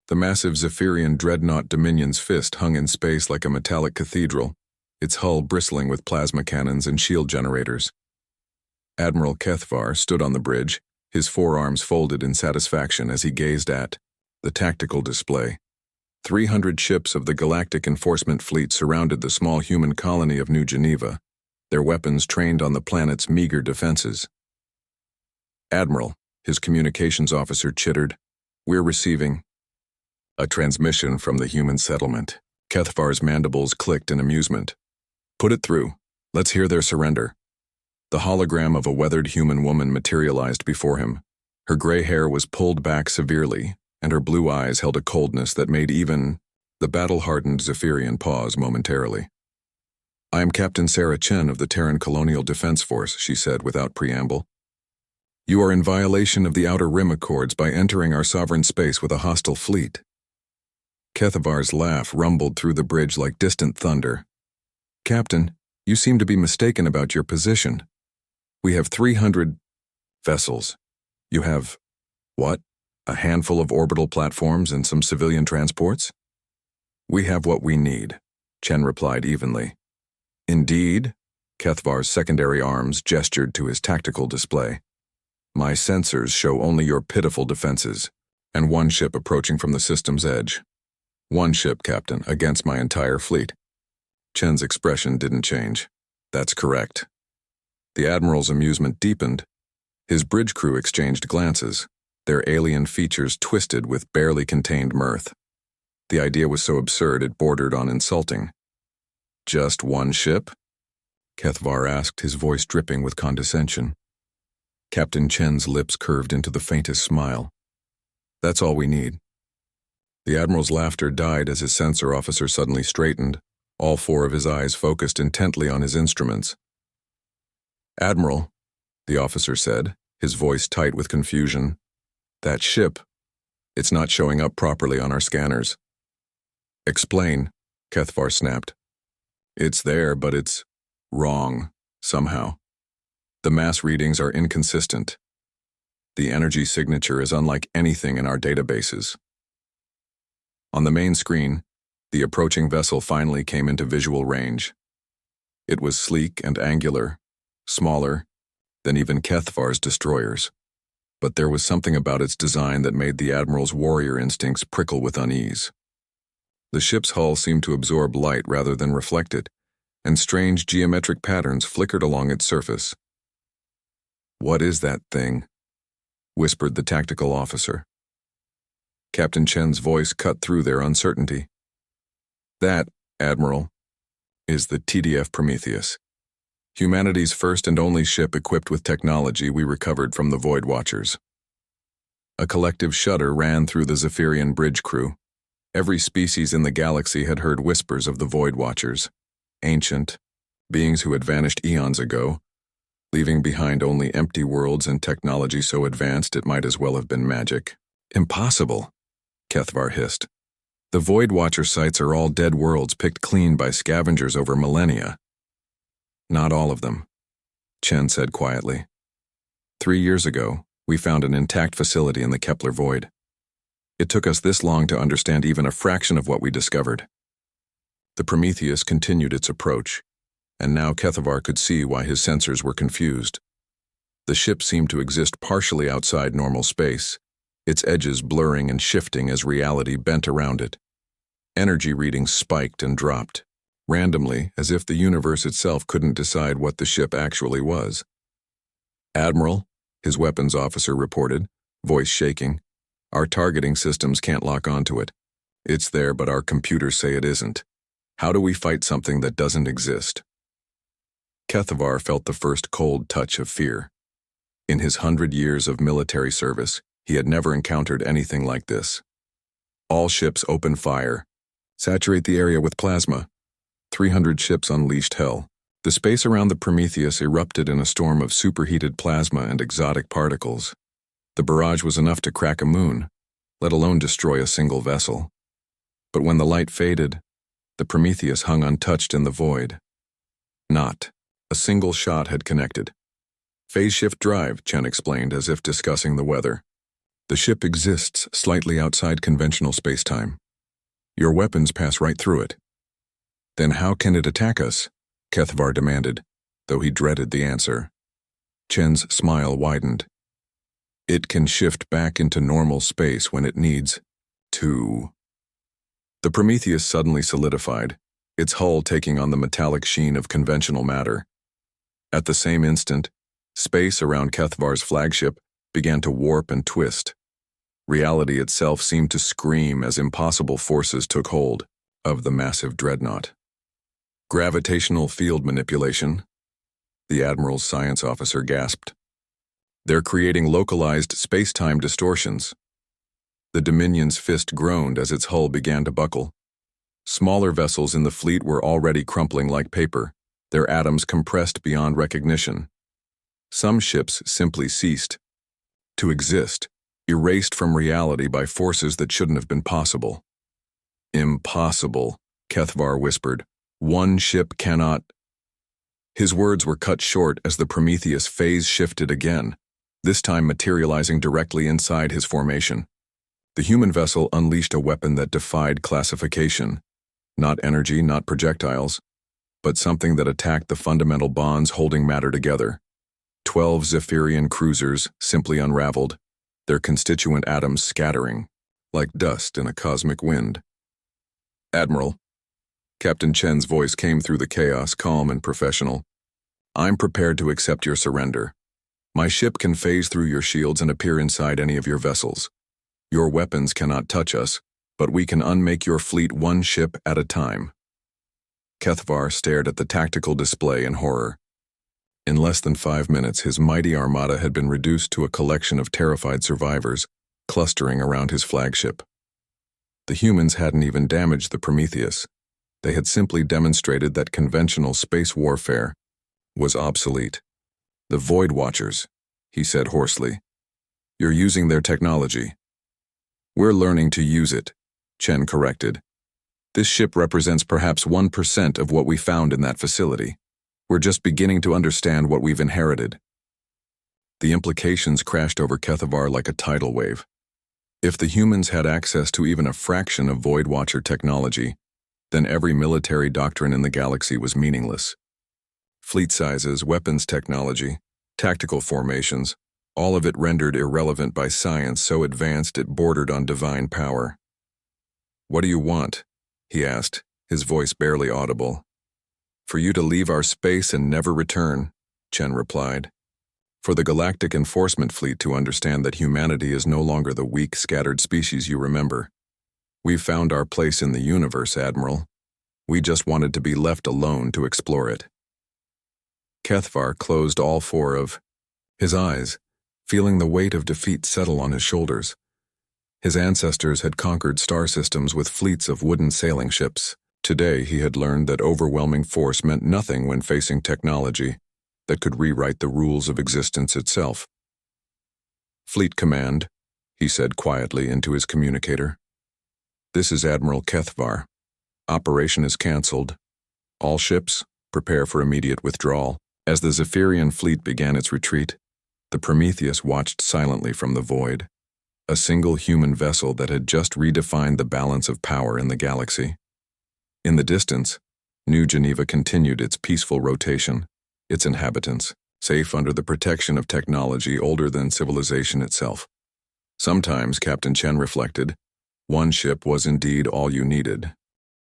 The massive Zephyrian dreadnought Dominion's fist hung in space like a metallic cathedral, its hull bristling with plasma cannons and shield generators. Admiral Kethvar stood on the bridge, his forearms folded in satisfaction as he gazed at the tactical display. 300 ships of the Galactic Enforcement Fleet surrounded the small human colony of New Geneva, their weapons trained on the planet's meager defenses. "Admiral," his communications officer chittered, "we're receiving a transmission from the human settlement." Kethvar's mandibles clicked in amusement. "Put it through. Let's hear their surrender." The hologram of a weathered human woman materialized before him. Her gray hair was pulled back severely, and her blue eyes held a coldness that made even the battle-hardened Zephyrian pause momentarily. "I am Captain Sarah Chen of the Terran Colonial Defense Force," she said without preamble. "You are in violation of the Outer Rim Accords by entering our sovereign space with a hostile fleet." Kethavar's laugh rumbled through the bridge like distant thunder. "Captain, you seem to be mistaken about your position. We have 300 vessels. You have, what, a handful of orbital platforms and some civilian transports?" "We have what we need," Chen replied evenly. "Indeed?" Kethvar's secondary arms gestured to his tactical display. "My sensors show only your pitiful defenses, and one ship approaching from the system's edge." "One ship, Captain, against my entire fleet." Chen's expression didn't change. "That's correct." The Admiral's amusement deepened. His bridge crew exchanged glances, their alien features twisted with barely contained mirth. The idea was so absurd it bordered on insulting. "Just one ship?" Kethvar asked, his voice dripping with condescension. Captain Chen's lips curved into the faintest smile. "That's all we need." The Admiral's laughter died as his sensor officer suddenly straightened, all four of his eyes focused intently on his instruments. "Admiral," the officer said, his voice tight with confusion, "that ship, it's not showing up properly on our scanners." "Explain," Kethvar snapped. "It's there, but it's wrong, somehow. The mass readings are inconsistent. The energy signature is unlike anything in our databases." On the main screen, the approaching vessel finally came into visual range. It was sleek and angular, smaller than even Kethvar's destroyers, but there was something about its design that made the Admiral's warrior instincts prickle with unease. The ship's hull seemed to absorb light rather than reflect it, and strange geometric patterns flickered along its surface. "What is that thing?" whispered the tactical officer. Captain Chen's voice cut through their uncertainty. "That, Admiral, is the TDF Prometheus, humanity's first and only ship equipped with technology we recovered from the Void Watchers." A collective shudder ran through the Zephyrian bridge crew. Every species in the galaxy had heard whispers of the Void Watchers, ancient, beings who had vanished eons ago, leaving behind only empty worlds and technology so advanced it might as well have been magic. "Impossible," Kethvar hissed. "The Void Watcher sites are all dead worlds picked clean by scavengers over millennia." "Not all of them," Chen said quietly. 3 years ago, we found an intact facility in the Kepler Void. It took us this long to understand even a fraction of what we discovered." The Prometheus continued its approach, and now Kethvar could see why his sensors were confused. The ship seemed to exist partially outside normal space, its edges blurring and shifting as reality bent around it. Energy readings spiked and dropped, randomly, as if the universe itself couldn't decide what the ship actually was. "Admiral," his weapons officer reported, voice shaking, "our targeting systems can't lock onto it. It's there, but our computers say it isn't. How do we fight something that doesn't exist?" Kethvar felt the first cold touch of fear. In his 100 years of military service, he had never encountered anything like this. "All ships open fire. Saturate the area with plasma." 300 ships unleashed hell. The space around the Prometheus erupted in a storm of superheated plasma and exotic particles. The barrage was enough to crack a moon, let alone destroy a single vessel. But when the light faded, the Prometheus hung untouched in the void. Not a single shot had connected. "Phase shift drive," Chen explained as if discussing the weather. The ship exists slightly outside conventional spacetime. Your weapons pass right through it. Then how can it attack us? Kethvar demanded, though he dreaded the answer. Chen's smile widened. It can shift back into normal space when it needs to. The Prometheus suddenly solidified, its hull taking on the metallic sheen of conventional matter. At the same instant, space around Kethvar's flagship began to warp and twist. Reality itself seemed to scream as impossible forces took hold of the massive dreadnought. Gravitational field manipulation, the Admiral's science officer gasped. They're creating localized space-time distortions. The Dominion's fist groaned as its hull began to buckle. Smaller vessels in the fleet were already crumpling like paper, their atoms compressed beyond recognition. Some ships simply ceased to exist, erased from reality by forces that shouldn't have been possible. Impossible, Kethvar whispered. One ship cannot. His words were cut short as the Prometheus phase shifted again, this time materializing directly inside his formation. The human vessel unleashed a weapon that defied classification. Not energy, not projectiles, but something that attacked the fundamental bonds holding matter together. 12 Zephyrian cruisers simply unraveled, their constituent atoms scattering, like dust in a cosmic wind. Admiral, Captain Chen's voice came through the chaos, calm and professional. I'm prepared to accept your surrender. My ship can phase through your shields and appear inside any of your vessels. Your weapons cannot touch us, but we can unmake your fleet one ship at a time. Kethvar stared at the tactical display in horror. In less than 5 minutes, his mighty armada had been reduced to a collection of terrified survivors, clustering around his flagship. The humans hadn't even damaged the Prometheus. They had simply demonstrated that conventional space warfare was obsolete. The Void Watchers, he said hoarsely. You're using their technology. We're learning to use it, Chen corrected. This ship represents perhaps 1% of what we found in that facility. We're just beginning to understand what we've inherited. The implications crashed over Kethvar like a tidal wave. If the humans had access to even a fraction of Void Watcher technology, then every military doctrine in the galaxy was meaningless. Fleet sizes, weapons technology, tactical formations, all of it rendered irrelevant by science so advanced it bordered on divine power. What do you want? He asked, his voice barely audible. For you to leave our space and never return, Chen replied. For the Galactic Enforcement Fleet to understand that humanity is no longer the weak, scattered species you remember. We've found our place in the universe, Admiral. We just wanted to be left alone to explore it. Kethvar closed all four of his eyes, feeling the weight of defeat settle on his shoulders. His ancestors had conquered star systems with fleets of wooden sailing ships. Today he had learned that overwhelming force meant nothing when facing technology that could rewrite the rules of existence itself. Fleet Command, he said quietly into his communicator. This is Admiral Kethvar. Operation is cancelled. All ships, prepare for immediate withdrawal. As the Zephyrian fleet began its retreat, the Prometheus watched silently from the void, a single human vessel that had just redefined the balance of power in the galaxy. In the distance, New Geneva continued its peaceful rotation, its inhabitants, safe under the protection of technology older than civilization itself. Sometimes, Captain Chen reflected, one ship was indeed all you needed.